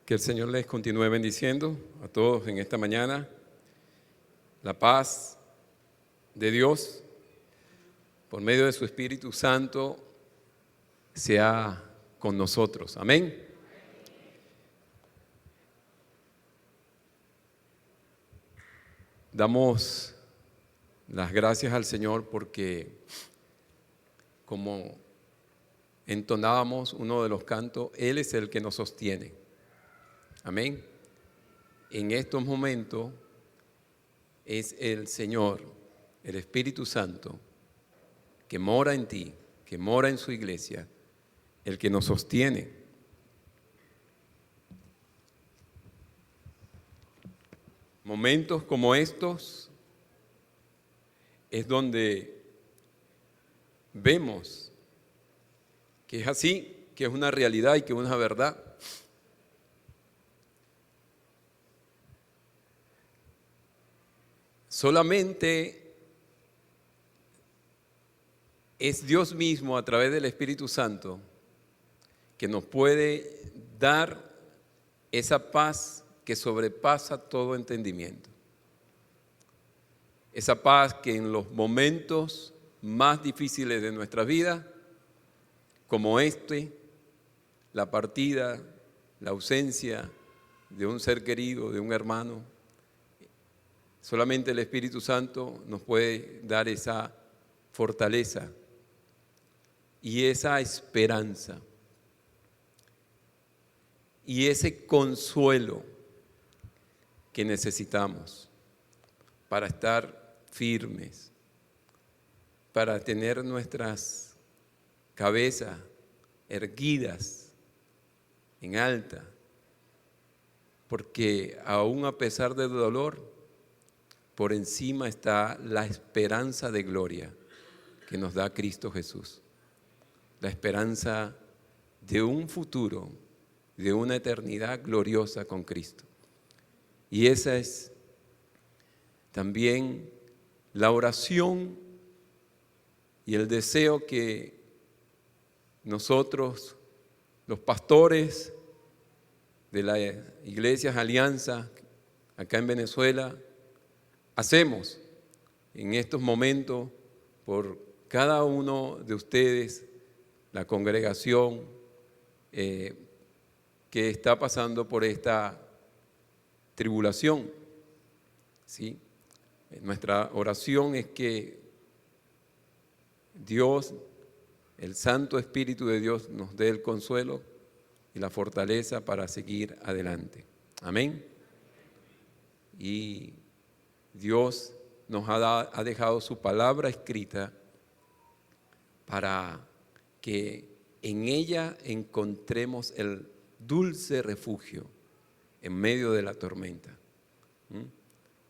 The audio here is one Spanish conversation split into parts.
Que el Señor les continúe bendiciendo a todos en esta mañana. La paz de Dios, por medio de su Espíritu Santo, sea con nosotros. Amén. Damos las gracias al Señor porque, como entonábamos uno de los cantos, Él es el que nos sostiene. Amén. En estos momentos es el Señor, el Espíritu Santo, que mora en ti, que mora en su iglesia, el que nos sostiene. Momentos como estos es donde vemos que es así, que es una realidad y que es una verdad. Solamente es Dios mismo a través del Espíritu Santo que nos puede dar esa paz que sobrepasa todo entendimiento. Esa paz que en los momentos más difíciles de nuestra vida, como la partida, la ausencia de un ser querido, de un hermano, solamente el Espíritu Santo nos puede dar esa fortaleza y esa esperanza y ese consuelo que necesitamos para estar firmes, para tener nuestras cabezas erguidas en alta, porque aún a pesar del dolor, por encima está la esperanza de gloria que nos da Cristo Jesús. La esperanza de un futuro, de una eternidad gloriosa con Cristo. Y esa es también la oración y el deseo que nosotros, los pastores de las iglesias Alianza, acá en Venezuela, hacemos en estos momentos por cada uno de ustedes, la congregación que está pasando por esta tribulación, ¿sí? Nuestra oración es que Dios, el Santo Espíritu de Dios, nos dé el consuelo y la fortaleza para seguir adelante. Amén. Y Dios nos ha dejado su palabra escrita para que en ella encontremos el dulce refugio en medio de la tormenta.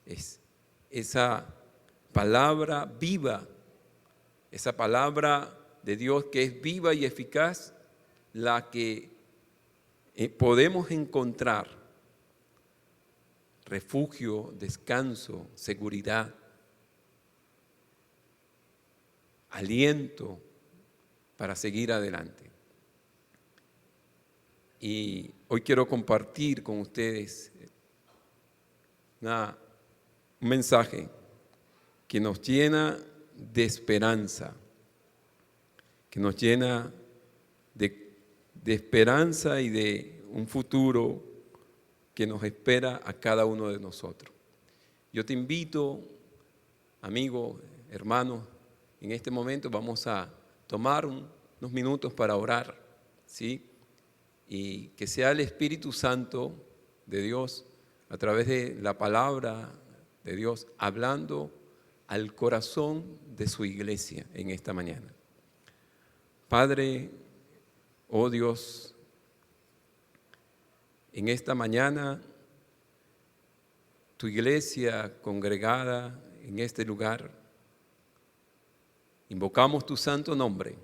Es esa palabra viva, esa palabra de Dios que es viva y eficaz, la que podemos encontrar refugio, descanso, seguridad, aliento para seguir adelante. Y hoy quiero compartir con ustedes un mensaje que nos llena de esperanza, que nos llena de esperanza y de un futuro que nos espera a cada uno de nosotros. Yo te invito, amigo, hermano, en este momento vamos a tomar unos minutos para orar, ¿sí? Y que sea el Espíritu Santo de Dios, a través de la palabra de Dios, hablando al corazón de su iglesia en esta mañana. Padre, oh Dios, en esta mañana, tu iglesia congregada en este lugar, invocamos tu santo nombre,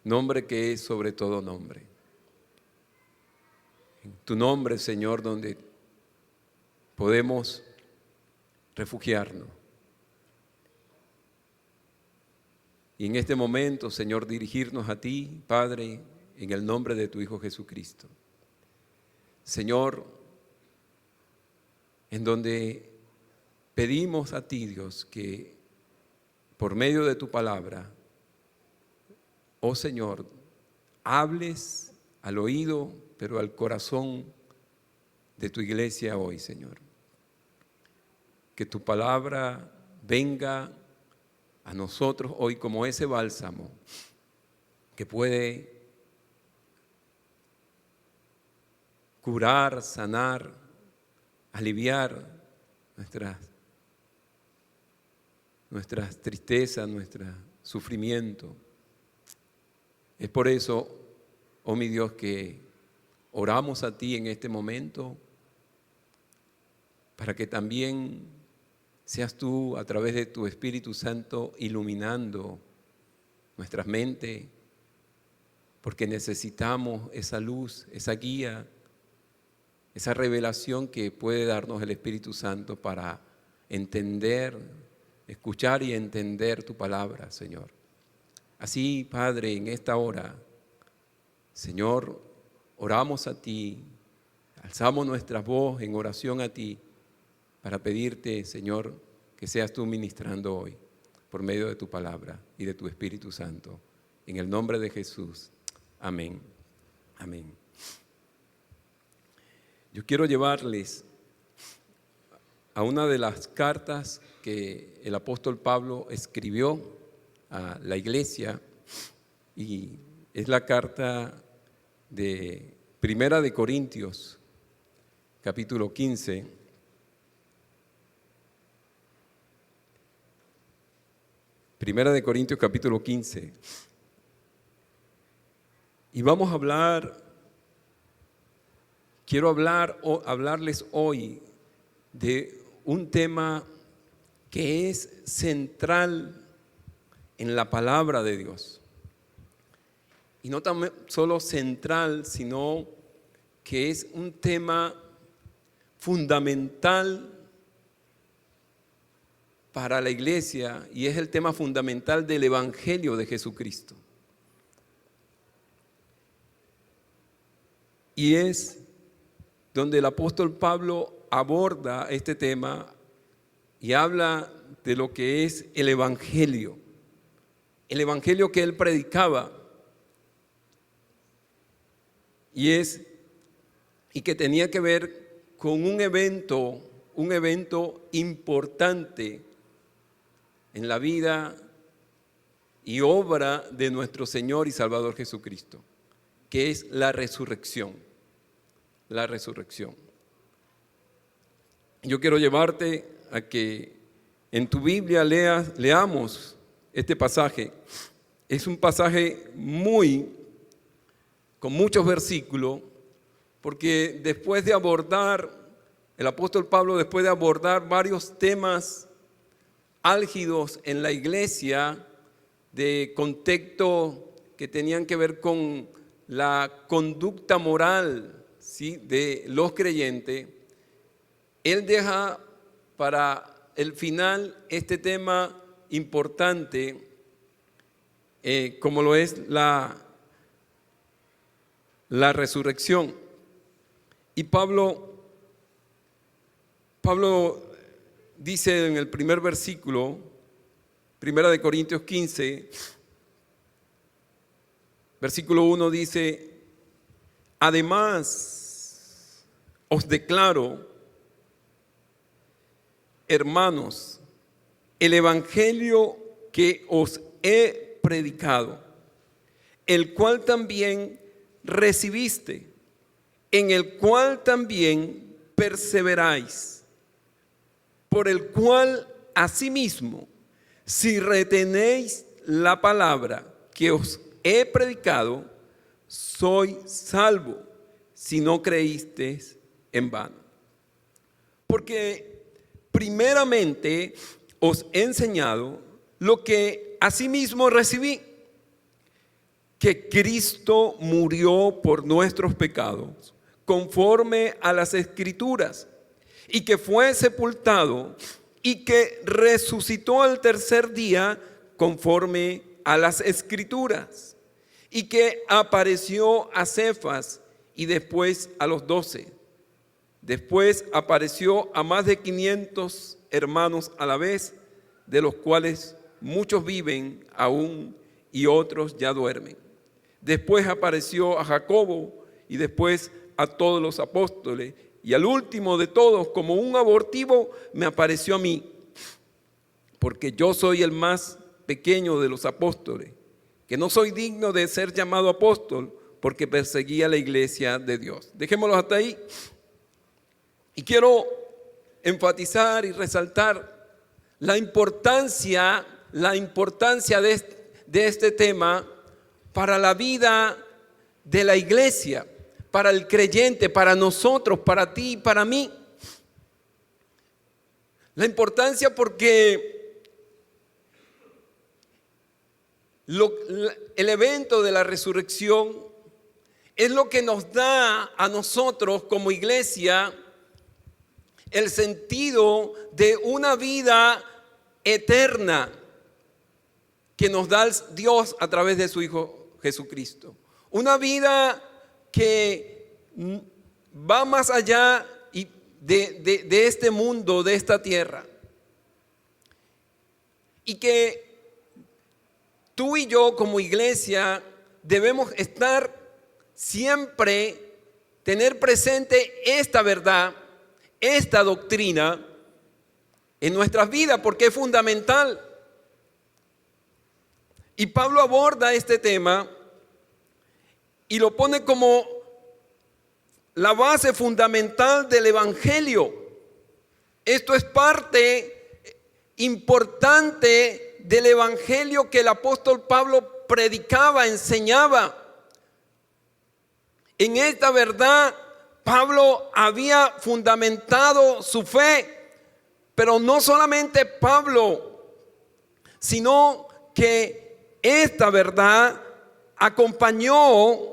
nombre que es sobre todo nombre. En tu nombre, Señor, donde podemos refugiarnos. Y en este momento, Señor, dirigirnos a ti, Padre, en el nombre de tu Hijo Jesucristo. Señor, en donde pedimos a ti, Dios, que por medio de tu palabra, oh Señor, hables al oído, pero al corazón de tu iglesia hoy, Señor. Que tu palabra venga a nosotros hoy como ese bálsamo que puede curar, sanar, aliviar nuestras tristezas, nuestro sufrimiento. Es por eso, oh mi Dios, que oramos a ti en este momento para que también seas tú, a través de tu Espíritu Santo, iluminando nuestras mentes, porque necesitamos esa luz, esa guía, esa revelación que puede darnos el Espíritu Santo para entender, escuchar y entender tu palabra, Señor. Así, Padre, en esta hora, Señor, oramos a ti, alzamos nuestra voz en oración a ti para pedirte, Señor, que seas tú ministrando hoy por medio de tu palabra y de tu Espíritu Santo. En el nombre de Jesús. Amén. Amén. Yo quiero llevarles a una de las cartas que el apóstol Pablo escribió a la iglesia, y es la carta de Primera de Corintios, capítulo 15. Primera de Corintios, capítulo 15. Y vamos a quiero hablarles hoy de un tema que es central en la palabra de Dios. Y no tan solo central, sino que es un tema fundamental para la iglesia, y es el tema fundamental del Evangelio de Jesucristo. Y es donde el apóstol Pablo aborda este tema y habla de lo que es el Evangelio que él predicaba, y que tenía que ver con un evento importante en la vida y obra de nuestro Señor y Salvador Jesucristo, que es la resurrección. La resurrección. Yo quiero llevarte a que en tu Biblia leamos este pasaje. Es un pasaje con muchos versículos, porque el apóstol Pablo, después de abordar varios temas álgidos en la iglesia, de contexto que tenían que ver con la conducta moral, ¿sí?, de los creyentes, él deja para el final este tema importante, como lo es la resurrección. Y Pablo dice en el primer versículo, Primera de Corintios 15, versículo 1, dice: además os declaro, hermanos, el evangelio que os he predicado, el cual también recibiste, en el cual también perseveráis, por el cual asimismo, si retenéis la palabra que os he predicado, soy salvo, si no creísteis en vano. Porque primeramente os he enseñado lo que asimismo recibí, que Cristo murió por nuestros pecados, conforme a las Escrituras, y que fue sepultado, y que resucitó al tercer día, conforme a las Escrituras, y que apareció a Cefas y después a los 12. Después apareció a más de 500 hermanos a la vez, de los cuales muchos viven aún y otros ya duermen. Después apareció a Jacobo y después a todos los apóstoles, y al último de todos, como un abortivo, me apareció a mí, porque yo soy el más pequeño de los apóstoles, que no soy digno de ser llamado apóstol, porque perseguía la iglesia de Dios. Dejémoslo hasta ahí. Y quiero enfatizar y resaltar la importancia de este tema para la vida de la iglesia, para el creyente, para nosotros, para ti y para mí. La importancia porque el evento de la resurrección es lo que nos da a nosotros como iglesia el sentido de una vida eterna que nos da Dios a través de su Hijo Jesucristo. Una vida que va más allá de este mundo, de esta tierra. Y que tú y yo como iglesia debemos estar siempre, tener presente esta verdad, esta doctrina en nuestras vidas, porque es fundamental. Y Pablo aborda este tema y lo pone como la base fundamental del Evangelio. Esto es parte importante del Evangelio que el apóstol Pablo predicaba, enseñaba. En esta verdad, Pablo había fundamentado su fe, pero no solamente Pablo, sino que esta verdad acompañó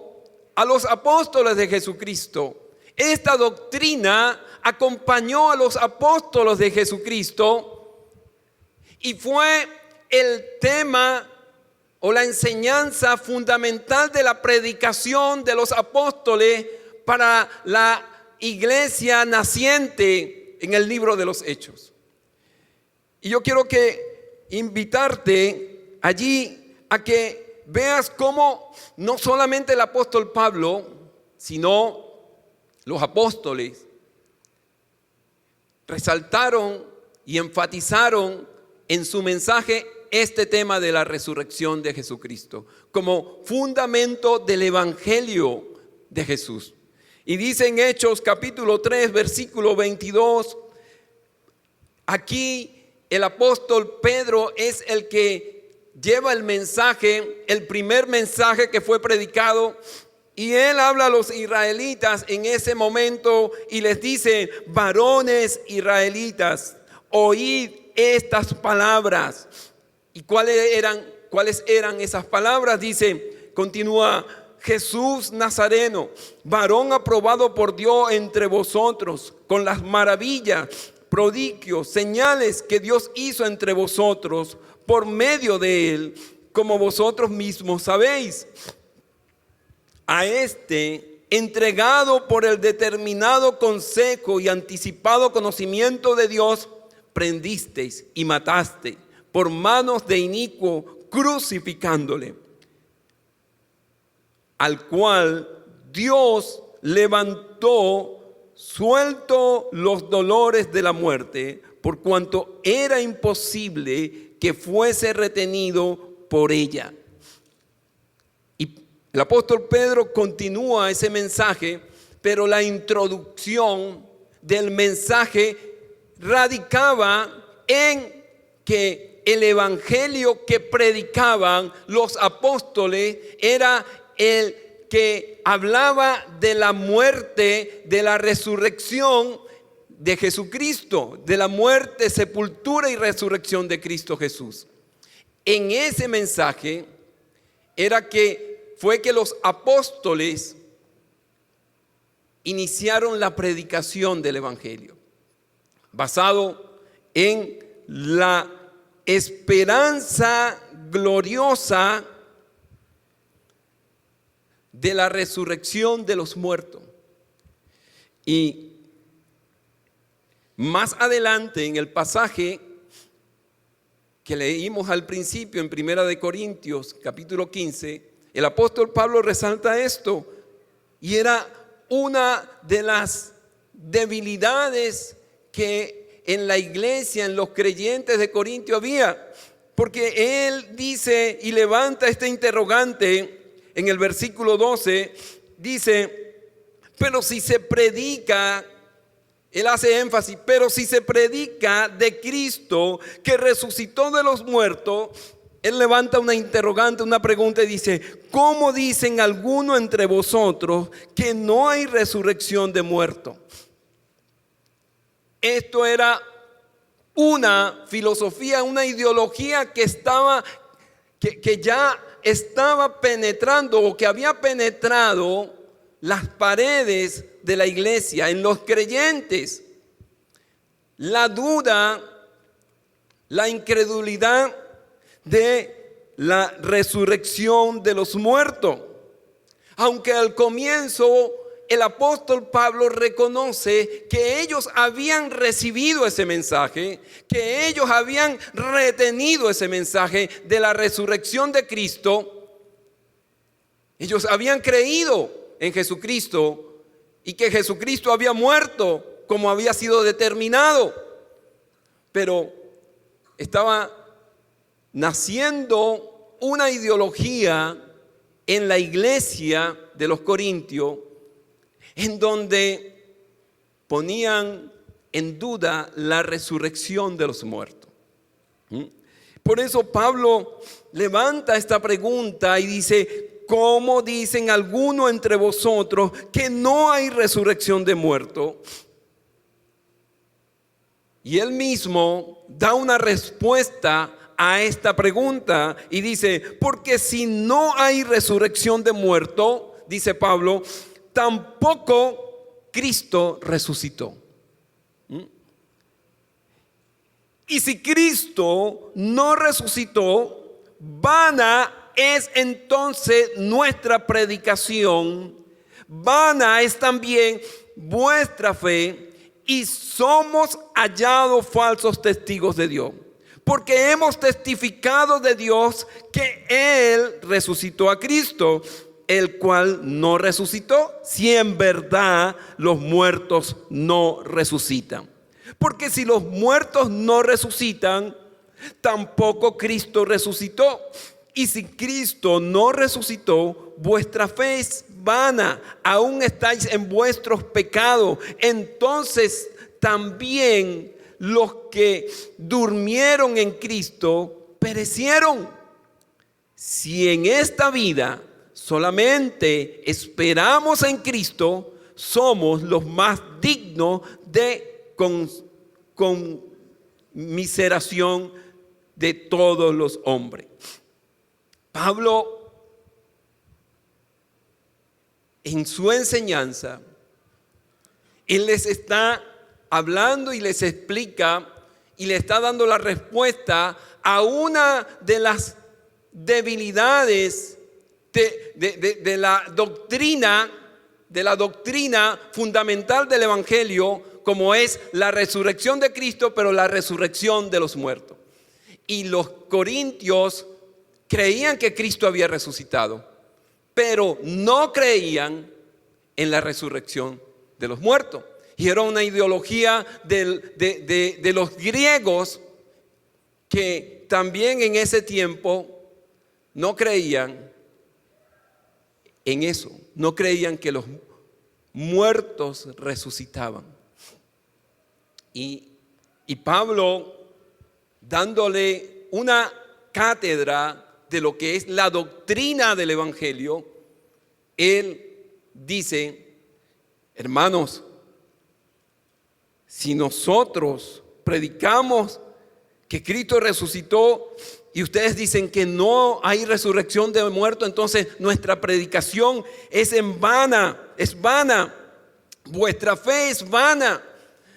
a los apóstoles de Jesucristo. Esta doctrina acompañó a los apóstoles de Jesucristo y fue el tema o la enseñanza fundamental de la predicación de los apóstoles para la iglesia naciente en el libro de los Hechos. Y yo quiero invitarte allí a que veas cómo no solamente el apóstol Pablo, sino los apóstoles resaltaron y enfatizaron en su mensaje este tema de la resurrección de Jesucristo como fundamento del Evangelio de Jesús. Y dice en Hechos capítulo 3, versículo 22, aquí el apóstol Pedro es el que lleva el mensaje, el primer mensaje que fue predicado, y él habla a los israelitas en ese momento y les dice: varones israelitas, oíd estas palabras. ¿Y cuáles eran esas palabras? Dice, continúa: Jesús Nazareno, varón aprobado por Dios entre vosotros, con las maravillas, prodigios, señales que Dios hizo entre vosotros por medio de él, como vosotros mismos sabéis. A este, entregado por el determinado consejo y anticipado conocimiento de Dios, prendisteis y mataste por manos de inicuo, crucificándole, al cual Dios levantó, suelto los dolores de la muerte, por cuanto era imposible que fuese retenido por ella. Y el apóstol Pedro continúa ese mensaje, pero la introducción del mensaje radicaba en que el evangelio que predicaban los apóstoles era el que hablaba de la muerte, de la resurrección de Jesucristo, de la muerte, sepultura y resurrección de Cristo Jesús. En ese mensaje fue que los apóstoles iniciaron la predicación del evangelio, basado en la esperanza gloriosa de la resurrección de los muertos. Y más adelante en el pasaje que leímos al principio en 1 Corintios capítulo 15, el apóstol Pablo resalta esto, y era una de las debilidades que en la iglesia, en los creyentes de Corintio había, porque él dice y levanta este interrogante en el versículo 12, dice: pero si se predica, él hace énfasis, pero si se predica de Cristo que resucitó de los muertos, él levanta una interrogante, una pregunta y dice: ¿cómo dicen algunos entre vosotros que no hay resurrección de muertos? Esto era una filosofía, una ideología que ya estaba penetrando, o que había penetrado las paredes de la iglesia, en los creyentes. La duda, la incredulidad de la resurrección de los muertos. Aunque al comienzo el apóstol Pablo reconoce que ellos habían recibido ese mensaje, que ellos habían retenido ese mensaje de la resurrección de Cristo. Ellos habían creído en Jesucristo y que Jesucristo había muerto como había sido determinado, pero estaba naciendo una ideología en la iglesia de los Corintios en donde ponían en duda la resurrección de los muertos. Por eso Pablo levanta esta pregunta y dice: ¿cómo dicen algunos entre vosotros que no hay resurrección de muertos? Y él mismo da una respuesta a esta pregunta y dice: porque si no hay resurrección de muertos, dice Pablo, tampoco Cristo resucitó. Y si Cristo no resucitó, vana es entonces nuestra predicación, vana es también vuestra fe, y somos hallados falsos testigos de Dios, porque hemos testificado de Dios que Él resucitó a Cristo, el cual no resucitó, si en verdad los muertos no resucitan. Porque si los muertos no resucitan, tampoco Cristo resucitó. Y si Cristo no resucitó, vuestra fe es vana, aún estáis en vuestros pecados. Entonces también los que durmieron en Cristo perecieron. Si en esta vida solamente esperamos en Cristo, somos los más dignos de conmiseración de todos los hombres. Pablo, en su enseñanza, él les está hablando y les explica y le está dando la respuesta a una de las debilidades de la doctrina fundamental del Evangelio, como es la resurrección de Cristo, pero la resurrección de los muertos. Y los corintios creían que Cristo había resucitado, pero no creían en la resurrección de los muertos. Y era una ideología de los griegos, que también en ese tiempo no creían en eso, no creían que los muertos resucitaban. Y Pablo, dándole una cátedra de lo que es la doctrina del Evangelio, él dice: hermanos, si nosotros predicamos que Cristo resucitó y ustedes dicen que no hay resurrección de muertos, entonces nuestra predicación es en vana, es vana. Vuestra fe es vana.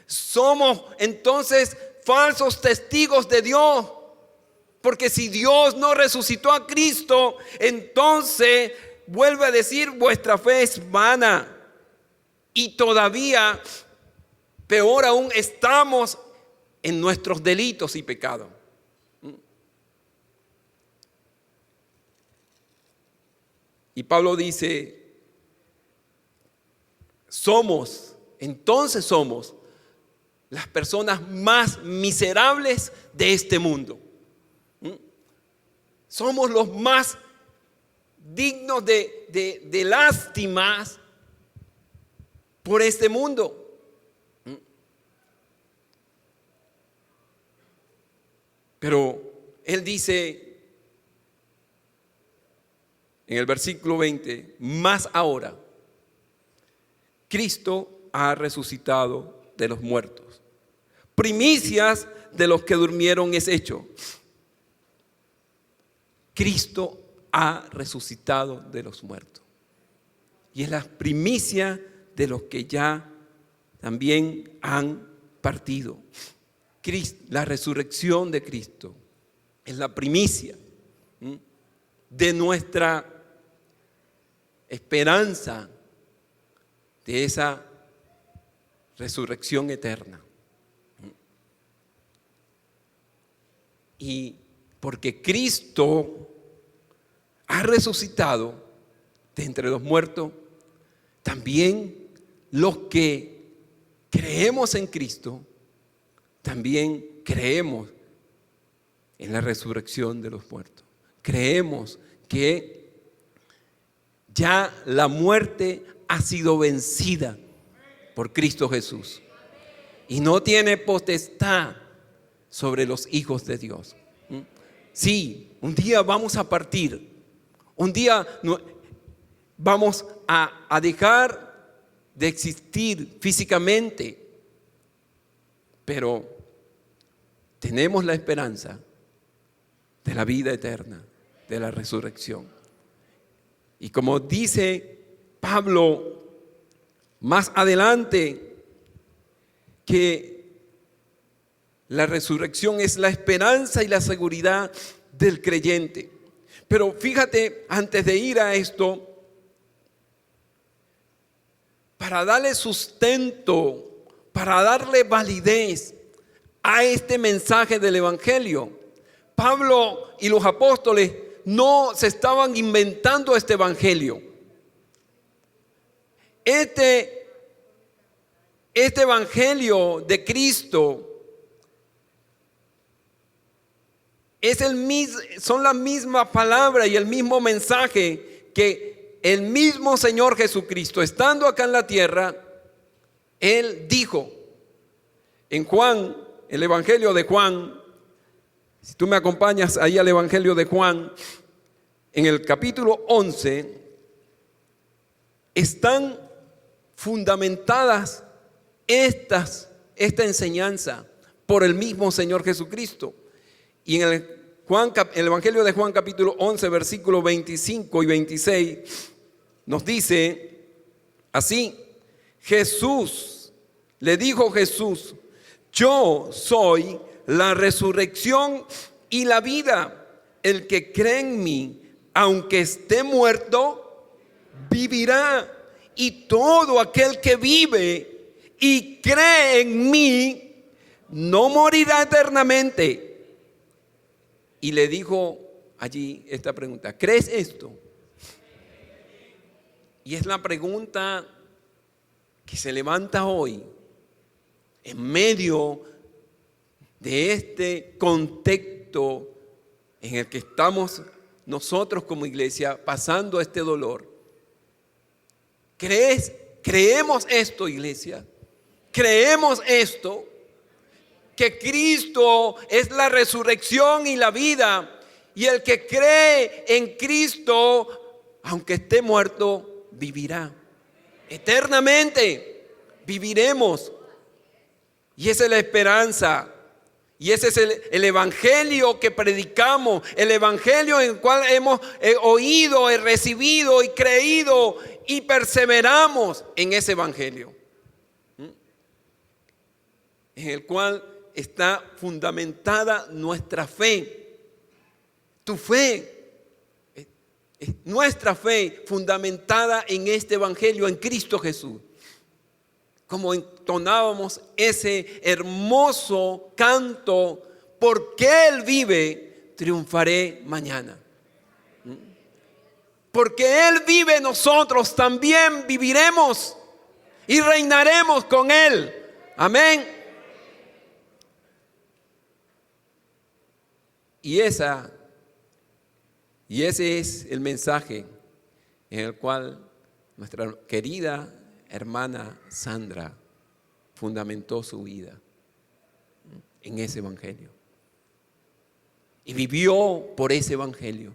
Somos entonces falsos testigos de Dios. Porque si Dios no resucitó a Cristo, entonces vuelve a decir, vuestra fe es vana. Y todavía, peor aún, estamos en nuestros delitos y pecados. Y Pablo dice, entonces somos las personas más miserables de este mundo. Somos los más dignos de lástimas por este mundo. Pero él dice en el versículo 20, más ahora, Cristo ha resucitado de los muertos. Primicias de los que durmieron es hecho. Cristo ha resucitado de los muertos. Y es la primicia de los que ya también han partido. La resurrección de Cristo es la primicia de nuestra esperanza de esa resurrección eterna. Y porque Cristo ha resucitado de entre los muertos, también los que creemos en Cristo, también creemos en la resurrección de los muertos. Creemos que ya la muerte ha sido vencida por Cristo Jesús y no tiene potestad sobre los hijos de Dios. Sí, un día vamos a partir, un día vamos a dejar de existir físicamente, pero tenemos la esperanza de la vida eterna, de la resurrección. Y como dice Pablo más adelante, que la resurrección es la esperanza y la seguridad del creyente. Pero fíjate, antes de ir a esto, para darle sustento, para darle validez a este mensaje del Evangelio, Pablo y los apóstoles no se estaban inventando este Evangelio. Este Evangelio de Cristo son la misma palabra y el mismo mensaje que el mismo Señor Jesucristo, estando acá en la tierra, Él dijo en Juan, el Evangelio de Juan. Si tú me acompañas ahí al Evangelio de Juan, en el capítulo 11, están fundamentadas esta enseñanza por el mismo Señor Jesucristo. Y en el Evangelio de Juan capítulo 11, versículos 25 y 26, nos dice así: le dijo Jesús, yo soy la resurrección y la vida. El que cree en mí, aunque esté muerto, vivirá. Y todo aquel que vive y cree en mí, no morirá eternamente. Y le dijo allí esta pregunta: ¿crees esto? Y es la pregunta que se levanta hoy en medio de este contexto en el que estamos nosotros como iglesia pasando este dolor. ¿Creemos esto, iglesia? ¿Creemos esto? Que Cristo es la resurrección y la vida, y el que cree en Cristo, aunque esté muerto, vivirá eternamente. Viviremos. Y esa es la esperanza. Y ese es el evangelio que predicamos, el evangelio en el cual hemos oído, recibido y creído, y perseveramos en ese evangelio, en el cual está fundamentada nuestra fe. Tu fe nuestra fe fundamentada en este evangelio, en Cristo Jesús. Como entonábamos ese hermoso canto, porque Él vive, triunfaré mañana. Porque Él vive, nosotros también viviremos y reinaremos con Él. Amén. Y ese es el mensaje en el cual nuestra querida hermana Sandra fundamentó su vida en ese evangelio. Y vivió por ese evangelio.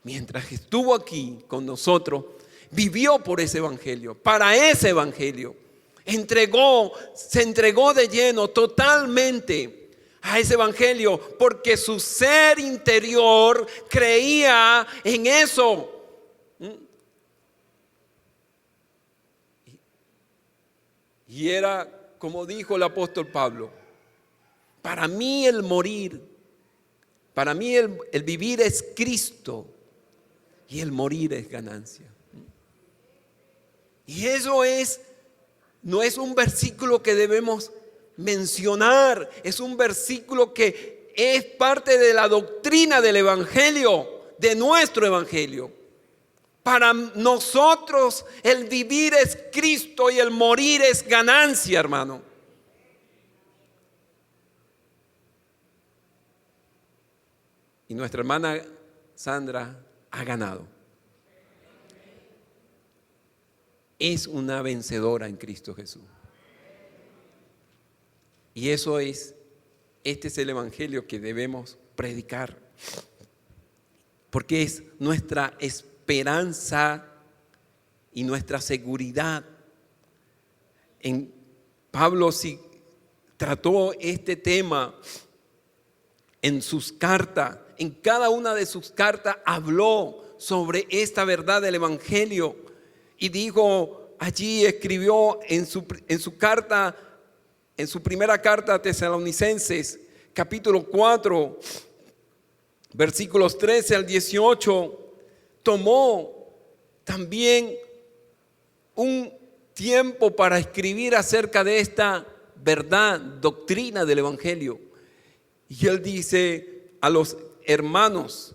Mientras estuvo aquí con nosotros, vivió por ese evangelio, para ese evangelio. Se entregó de lleno, totalmente a ese evangelio, porque su ser interior creía en eso. Y era, como dijo el apóstol Pablo, para mí el morir, para mí el vivir es Cristo y el morir es ganancia. Y eso no es un versículo que debemos mencionar, es un versículo que es parte de la doctrina del evangelio, de nuestro evangelio. Para nosotros el vivir es Cristo y el morir es ganancia, hermano. Y nuestra hermana Sandra ha ganado. Es una vencedora en Cristo Jesús. Y este es el evangelio que debemos predicar. Porque es nuestra esperanza y nuestra seguridad. Pablo sí trató este tema en sus cartas. En cada una de sus cartas habló sobre esta verdad del evangelio. Y dijo, allí escribió en su carta, en su primera carta a Tesalonicenses, capítulo 4, versículos 13 al 18, tomó también un tiempo para escribir acerca de esta verdad, doctrina del evangelio. Y él dice a los hermanos,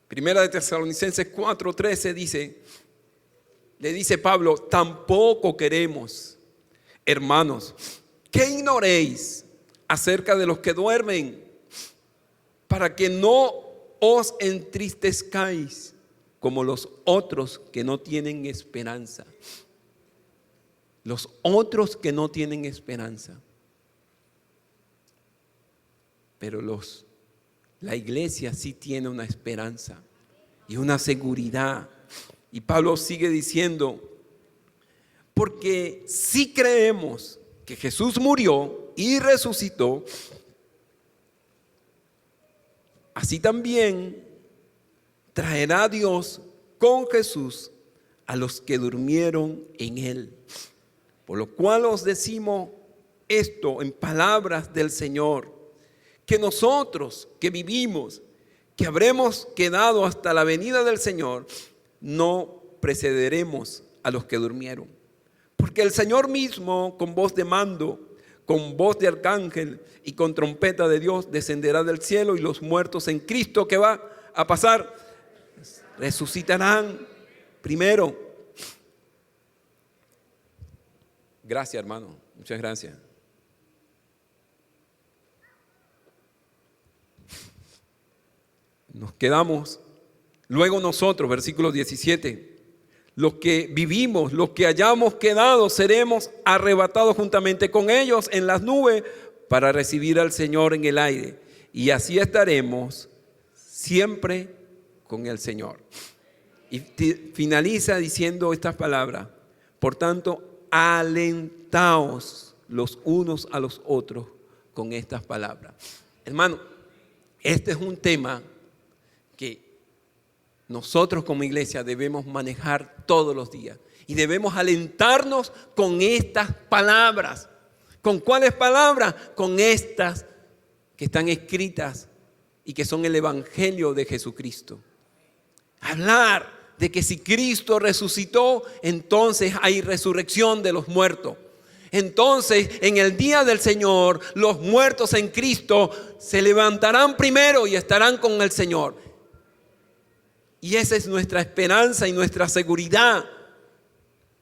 Primera de Tesalonicenses 4:13 le dice Pablo, tampoco queremos, hermanos, que ignoréis acerca de los que duermen, para que no os entristezcáis como los otros que no tienen esperanza. Los otros que no tienen esperanza. Pero la iglesia sí tiene una esperanza y una seguridad. Y Pablo sigue diciendo, porque si creemos que Jesús murió y resucitó, así también traerá Dios con Jesús a los que durmieron en él. Por lo cual os decimos esto en palabras del Señor, que nosotros que vivimos, que habremos quedado hasta la venida del Señor, no precederemos a los que durmieron. Porque el Señor mismo, con voz de mando, con voz de arcángel y con trompeta de Dios, descenderá del cielo, y los muertos en Cristo, que va a pasar, resucitarán primero. Gracias, hermano. Muchas gracias. Nos quedamos, luego nosotros, versículo 17, los que vivimos, los que hayamos quedado, seremos arrebatados juntamente con ellos en las nubes para recibir al Señor en el aire. Y así estaremos siempre con el Señor. Y finaliza diciendo estas palabras, por tanto, alentaos los unos a los otros con estas palabras. Hermano, este es un tema que nosotros como iglesia debemos manejar todos los días y debemos alentarnos con estas palabras. ¿Con cuáles palabras? Con estas que están escritas y que son el Evangelio de Jesucristo. Hablar de que si Cristo resucitó, entonces hay resurrección de los muertos. Entonces, en el día del Señor, los muertos en Cristo se levantarán primero y estarán con el Señor. Y esa es nuestra esperanza y nuestra seguridad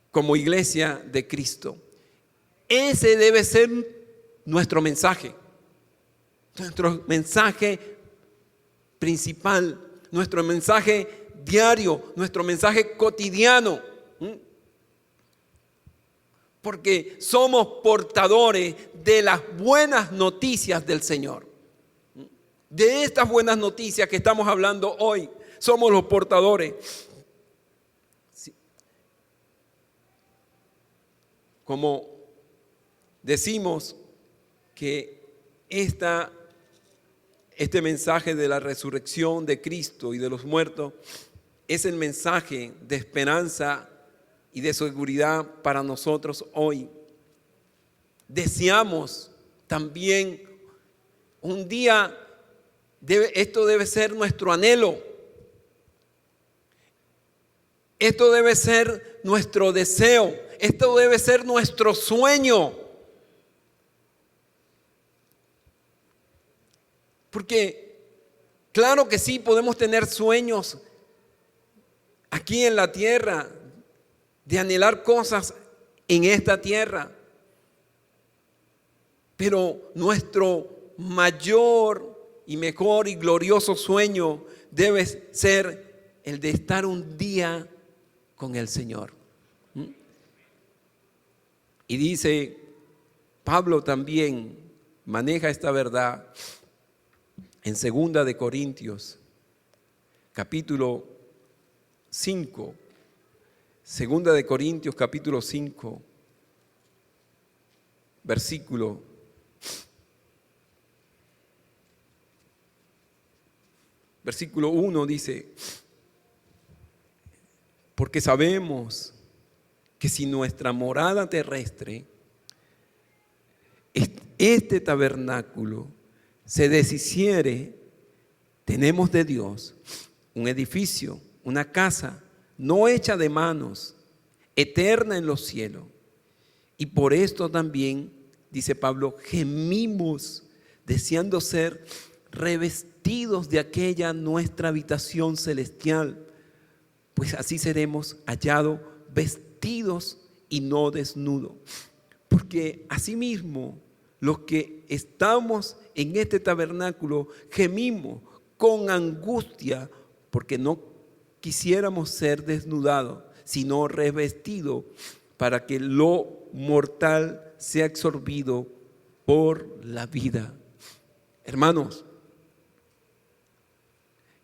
como iglesia de Cristo. Ese debe ser nuestro mensaje principal, nuestro mensaje diario, nuestro mensaje cotidiano. Porque somos portadores de las buenas noticias del Señor. De estas buenas noticias que estamos hablando hoy, somos los portadores. Sí. Como decimos que este mensaje de la resurrección de Cristo y de los muertos es el mensaje de esperanza y de seguridad para nosotros hoy. Deseamos también un día, esto debe ser nuestro anhelo, esto debe ser nuestro deseo, esto debe ser nuestro sueño. Porque claro que sí, podemos tener sueños aquí en la tierra, de anhelar cosas en esta tierra. Pero nuestro mayor y mejor y glorioso sueño debe ser el de estar un día con el Señor. Y dice, Pablo también maneja esta verdad en 2 de Corintios, capítulo 5. 2 de Corintios capítulo 5, versículo 1 dice, porque sabemos que si nuestra morada terrestre, este tabernáculo, se deshiciere, tenemos de Dios un edificio, una casa, no hecha de manos, eterna en los cielos. Y por esto también, dice Pablo, gemimos deseando ser revestidos de aquella nuestra habitación celestial, pues así seremos hallados vestidos y no desnudos. Porque asimismo, los que estamos en este tabernáculo gemimos con angustia porque no quisiéramos ser desnudados, sino revestidos, para que lo mortal sea absorbido por la vida. Hermanos,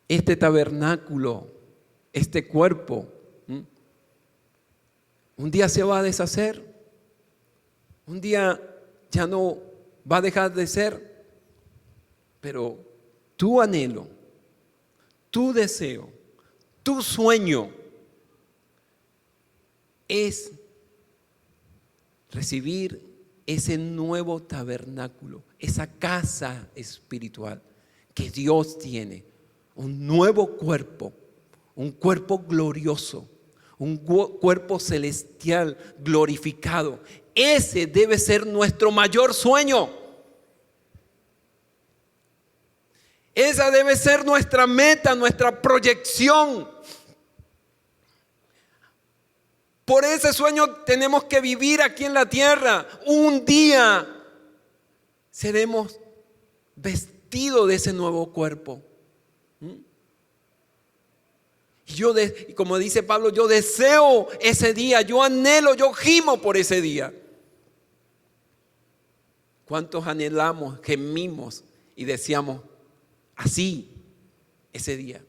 este tabernáculo, este cuerpo, un día se va a deshacer, un día ya no va a dejar de ser, pero tu anhelo, tu deseo, tu sueño es recibir ese nuevo tabernáculo, esa casa espiritual que Dios tiene, un nuevo cuerpo, un cuerpo glorioso, un cuerpo celestial glorificado. Ese debe ser nuestro mayor sueño. Esa debe ser nuestra meta, nuestra proyección. Por ese sueño tenemos que vivir aquí en la tierra. Un día seremos vestidos de ese nuevo cuerpo. Y como dice Pablo, yo deseo ese día, yo anhelo, yo gimo por ese día. ¿Cuántos anhelamos, gemimos y deseamos así ese día?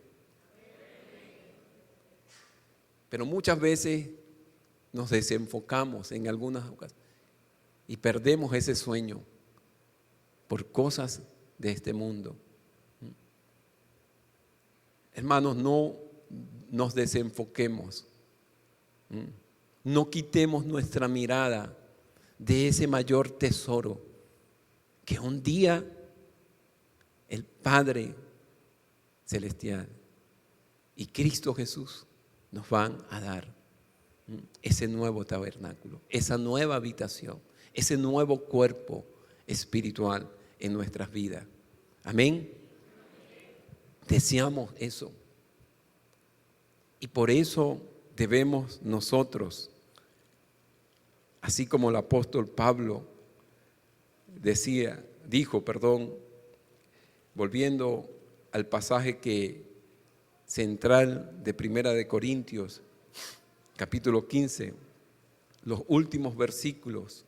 Pero muchas veces nos desenfocamos en algunas ocasiones y perdemos ese sueño por cosas de este mundo. Hermanos, no nos desenfoquemos, no quitemos nuestra mirada de ese mayor tesoro que un día el Padre celestial. Y Cristo Jesús nos van a dar ese nuevo tabernáculo, esa nueva habitación, ese nuevo cuerpo espiritual en nuestras vidas. Amén. Deseamos eso. Y por eso debemos nosotros, así como el apóstol Pablo dijo, volviendo al pasaje central de Primera de Corintios, capítulo 15, los últimos versículos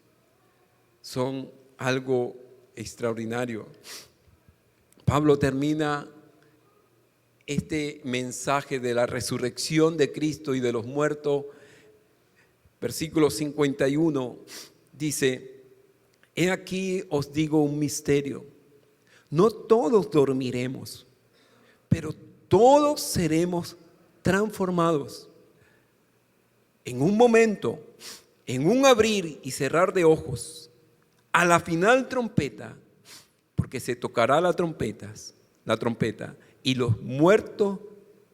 son algo extraordinario. Pablo termina este mensaje de la resurrección de Cristo y de los muertos. Versículo 51 dice: he aquí os digo un misterio, no todos dormiremos, pero todos seremos transformados en un momento, en un abrir y cerrar de ojos, a la final trompeta, porque se tocará la trompeta, y los muertos,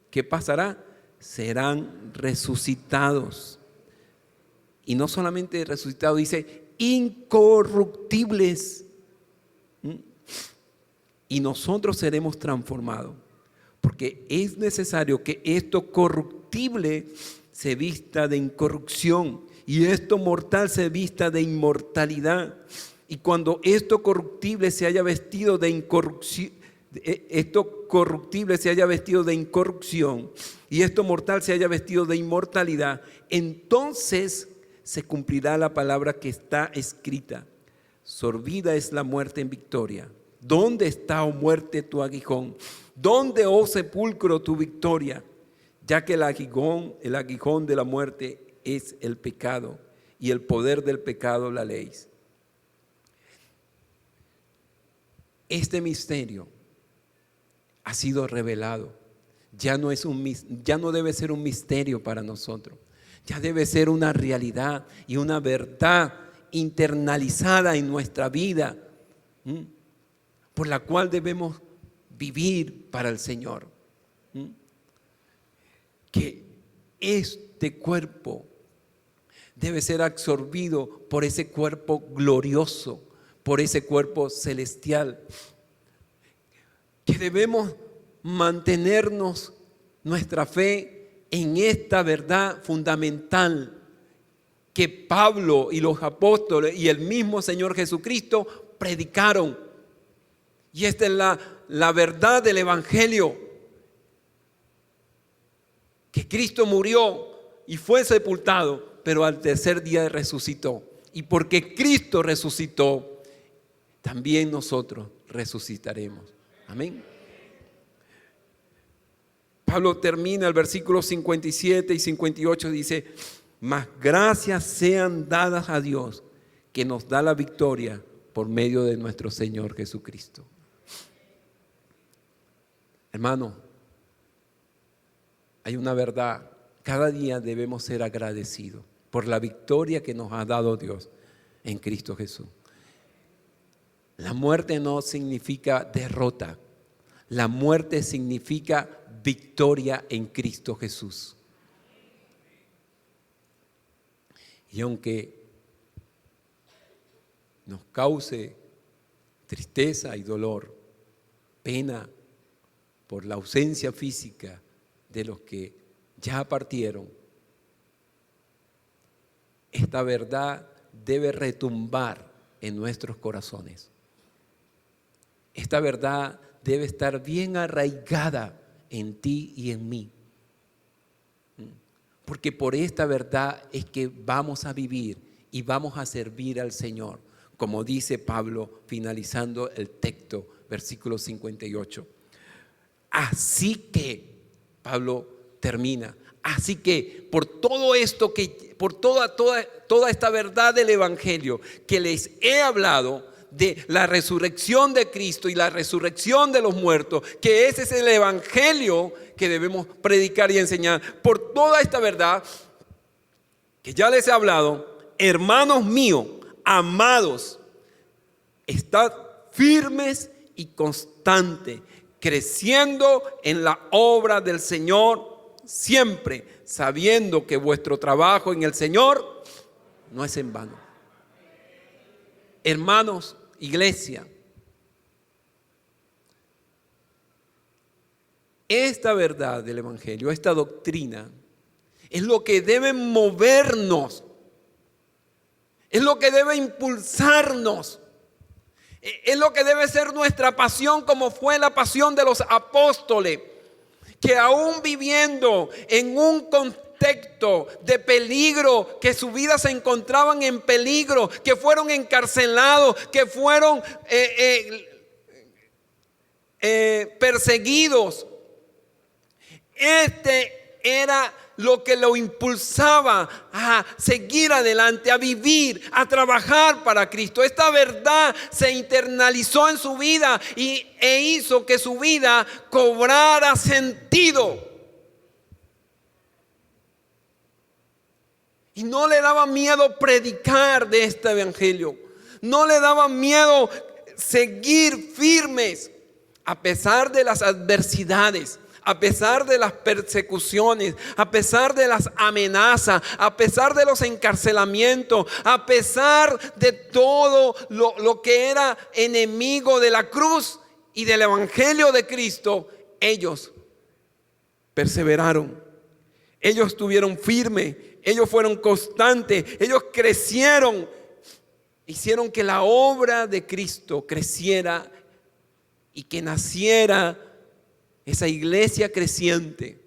¿qué pasará? Serán resucitados. Y no solamente resucitados, dice incorruptibles. Y nosotros seremos transformados, porque es necesario que esto corruptible se vista de incorrupción y esto mortal se vista de inmortalidad. Y cuando esto corruptible se haya vestido de incorrupción, esto corruptible se haya vestido de incorrupción y esto mortal se haya vestido de inmortalidad, entonces se cumplirá la palabra que está escrita: sorbida es la muerte en victoria. ¿Dónde está, oh muerte, tu aguijón? ¿Dónde, oh sepulcro, tu victoria? Ya que el aguijón de la muerte es el pecado y el poder del pecado la ley. Este misterio ha sido revelado. Ya no debe ser un misterio para nosotros. Ya debe ser una realidad y una verdad internalizada en nuestra vida, por la cual debemos vivir para el Señor. Que este cuerpo debe ser absorbido por ese cuerpo glorioso, por ese cuerpo celestial. Que debemos mantenernos nuestra fe en esta verdad fundamental que Pablo y los apóstoles y el mismo Señor Jesucristo predicaron. Y esta es la verdad del Evangelio: que Cristo murió y fue sepultado, pero al tercer día resucitó. Y porque Cristo resucitó, también nosotros resucitaremos. Amén. Pablo termina el versículo 57 y 58, dice: mas gracias sean dadas a Dios, que nos da la victoria por medio de nuestro Señor Jesucristo. Hermano, hay una verdad: cada día debemos ser agradecidos por la victoria que nos ha dado Dios en Cristo Jesús. La muerte no significa derrota, la muerte significa victoria en Cristo Jesús. Y aunque nos cause tristeza y dolor, pena por la ausencia física de los que ya partieron, esta verdad debe retumbar en nuestros corazones. Esta verdad debe estar bien arraigada en ti y en mí. Porque por esta verdad es que vamos a vivir y vamos a servir al Señor, como dice Pablo finalizando el texto, versículo 58. Así que, Pablo termina, así que por todo esto, por toda esta verdad del Evangelio que les he hablado, de la resurrección de Cristo y la resurrección de los muertos, que ese es el Evangelio que debemos predicar y enseñar. Por toda esta verdad que ya les he hablado, hermanos míos, amados, estad firmes y constantes, creciendo en la obra del Señor siempre, sabiendo que vuestro trabajo en el Señor no es en vano. Hermanos, iglesia, esta verdad del Evangelio, esta doctrina, es lo que debe movernos, es lo que debe impulsarnos, es lo que debe ser nuestra pasión, como fue la pasión de los apóstoles, que aún viviendo en un contexto de peligro, que su vida se encontraban en peligro, que fueron encarcelados, que fueron perseguidos. Este era lo que lo impulsaba a seguir adelante, a vivir, a trabajar para Cristo. Esta verdad se internalizó en su vida e hizo que su vida cobrara sentido. Y no le daba miedo predicar de este evangelio. No le daba miedo seguir firmes a pesar de las adversidades, a pesar de las persecuciones, a pesar de las amenazas, a pesar de los encarcelamientos, a pesar de todo lo que era enemigo de la cruz y del evangelio de Cristo. Ellos perseveraron, ellos estuvieron firmes, ellos fueron constantes, ellos crecieron, hicieron que la obra de Cristo creciera y que naciera esa iglesia creciente.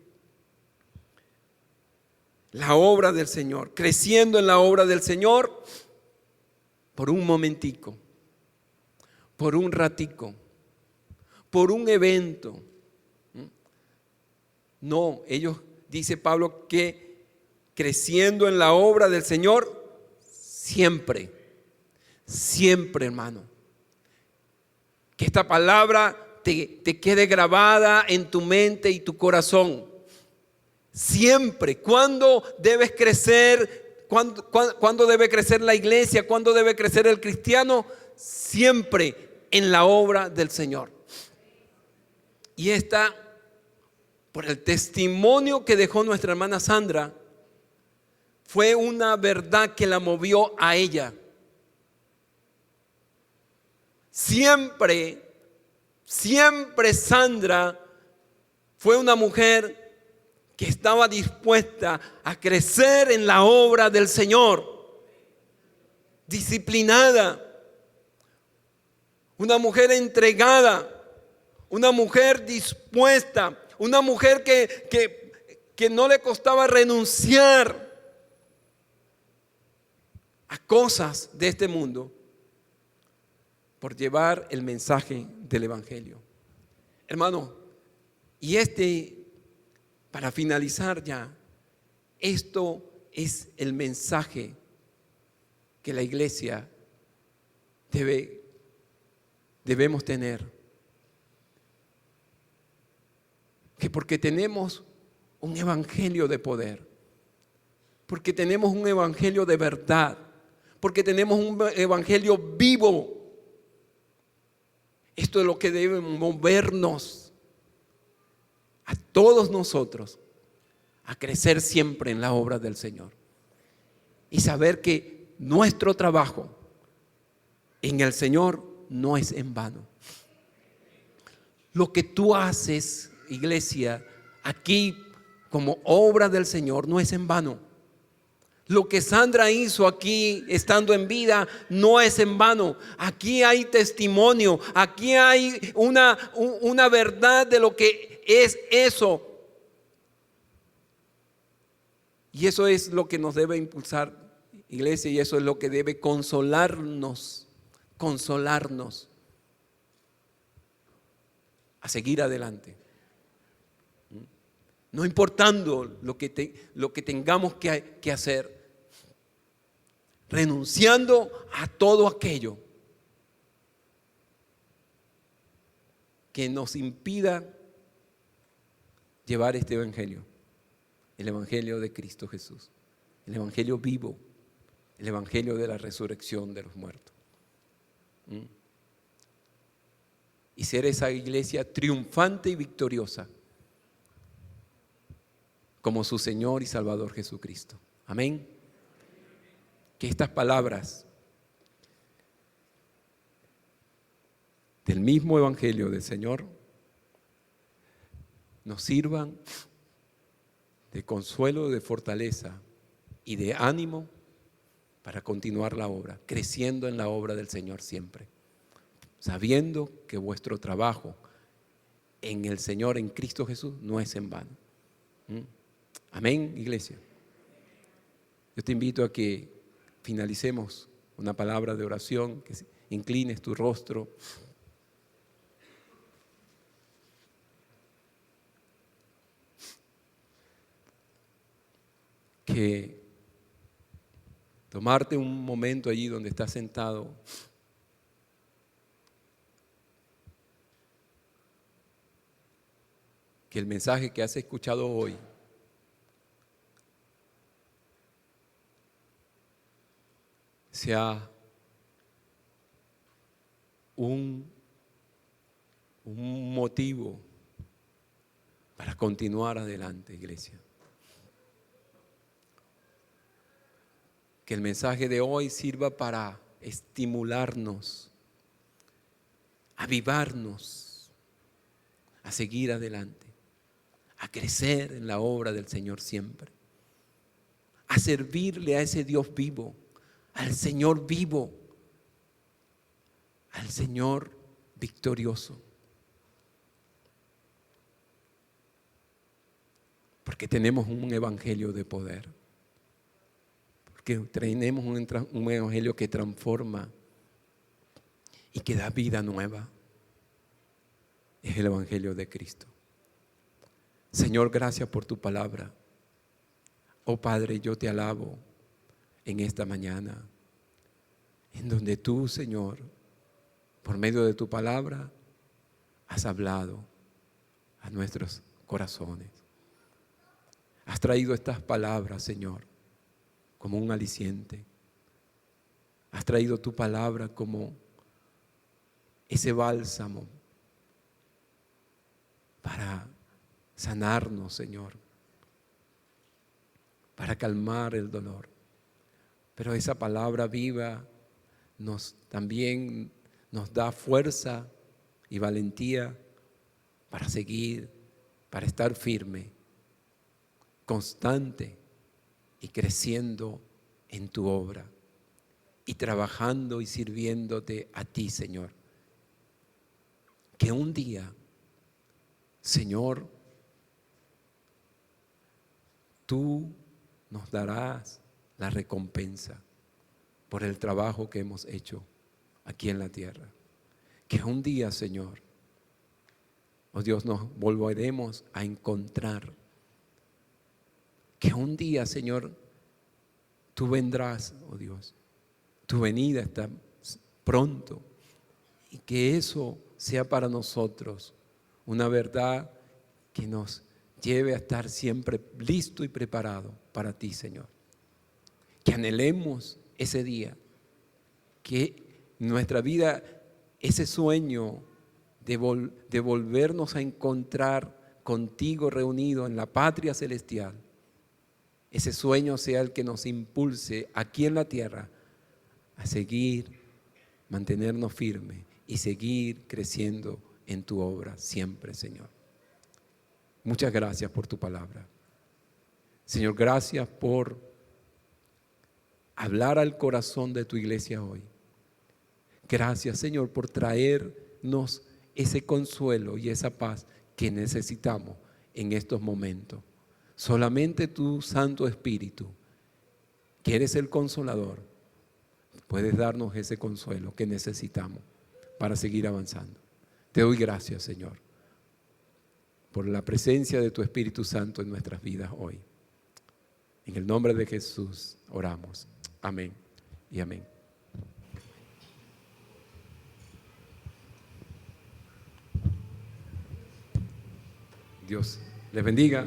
La obra del Señor, creciendo en la obra del Señor por un momentico, por un ratico, por un evento. No, ellos, dice Pablo, que creciendo en la obra del Señor siempre, siempre, hermano. Que esta palabra te quede grabada en tu mente y tu corazón. Siempre. ¿Cuándo debes crecer? ¿Cuándo debe crecer la iglesia? ¿Cuándo debe crecer el cristiano? Siempre en la obra del Señor. Y esta, por el testimonio que dejó nuestra hermana Sandra, fue una verdad que la movió a ella. Siempre Sandra fue una mujer que estaba dispuesta a crecer en la obra del Señor, disciplinada, una mujer entregada, una mujer dispuesta, una mujer que no le costaba renunciar a cosas de este mundo por llevar el mensaje del evangelio. Hermano, y para finalizar ya, esto es el mensaje que la iglesia debemos tener. Que porque tenemos un evangelio de poder, porque tenemos un evangelio de verdad, porque tenemos un evangelio vivo, esto es lo que debe movernos a todos nosotros a crecer siempre en la obra del Señor y saber que nuestro trabajo en el Señor no es en vano. Lo que tú haces, iglesia, aquí como obra del Señor no es en vano. Lo que Sandra hizo aquí estando en vida no es en vano. Aquí hay testimonio, aquí hay una verdad de lo que es eso. Y eso es lo que nos debe impulsar, iglesia, y eso es lo que debe consolarnos a seguir adelante. No importando lo que tengamos que hacer, renunciando a todo aquello que nos impida llevar este evangelio, el evangelio de Cristo Jesús, el evangelio vivo, el evangelio de la resurrección de los muertos. y ser esa iglesia triunfante y victoriosa como su Señor y Salvador Jesucristo. Amén. Que estas palabras del mismo Evangelio del Señor nos sirvan de consuelo, de fortaleza y de ánimo para continuar la obra, creciendo en la obra del Señor siempre, sabiendo que vuestro trabajo en el Señor, en Cristo Jesús, no es en vano. Amén, iglesia. Yo te invito a que finalicemos una palabra de oración, que inclines tu rostro. Que tomarte un momento allí donde estás sentado que el mensaje que has escuchado hoy sea un motivo para continuar adelante, iglesia. Que el mensaje de hoy sirva para estimularnos, avivarnos a seguir adelante, a crecer en la obra del Señor siempre, a servirle a ese Dios vivo, al Señor vivo, al Señor victorioso. Porque tenemos un evangelio de poder. Porque tenemos un evangelio que transforma y que da vida nueva. Es el evangelio de Cristo. Señor, gracias por tu palabra. Oh Padre, yo te alabo en esta mañana, en donde tú, Señor, por medio de tu palabra, has hablado a nuestros corazones. Has traído estas palabras, Señor, como un aliciente. Has traído tu palabra como ese bálsamo para sanarnos, Señor, para calmar el dolor. Pero esa palabra viva también nos da fuerza y valentía para seguir, para estar firme, constante y creciendo en tu obra y trabajando y sirviéndote a ti, Señor. Que un día, Señor, tú nos darás la recompensa por el trabajo que hemos hecho aquí en la tierra. Que un día, Señor, oh Dios, nos volveremos a encontrar. Que un día, Señor, tú vendrás, oh Dios. Tu venida está pronto. Y que eso sea para nosotros una verdad que nos lleve a estar siempre listo y preparado para ti, Señor. Que anhelemos ese día, que nuestra vida, ese sueño de volvernos a encontrar contigo reunido en la patria celestial, ese sueño sea el que nos impulse aquí en la tierra a seguir, mantenernos firmes y seguir creciendo en tu obra siempre, Señor. Muchas gracias por tu palabra. Señor, gracias por hablar al corazón de tu iglesia hoy. Gracias, Señor, por traernos ese consuelo y esa paz que necesitamos en estos momentos. Solamente tu Santo Espíritu, que eres el consolador, puedes darnos ese consuelo que necesitamos para seguir avanzando. Te doy gracias, Señor, por la presencia de tu Espíritu Santo en nuestras vidas hoy. En el nombre de Jesús oramos. Amén y amén. Dios les bendiga.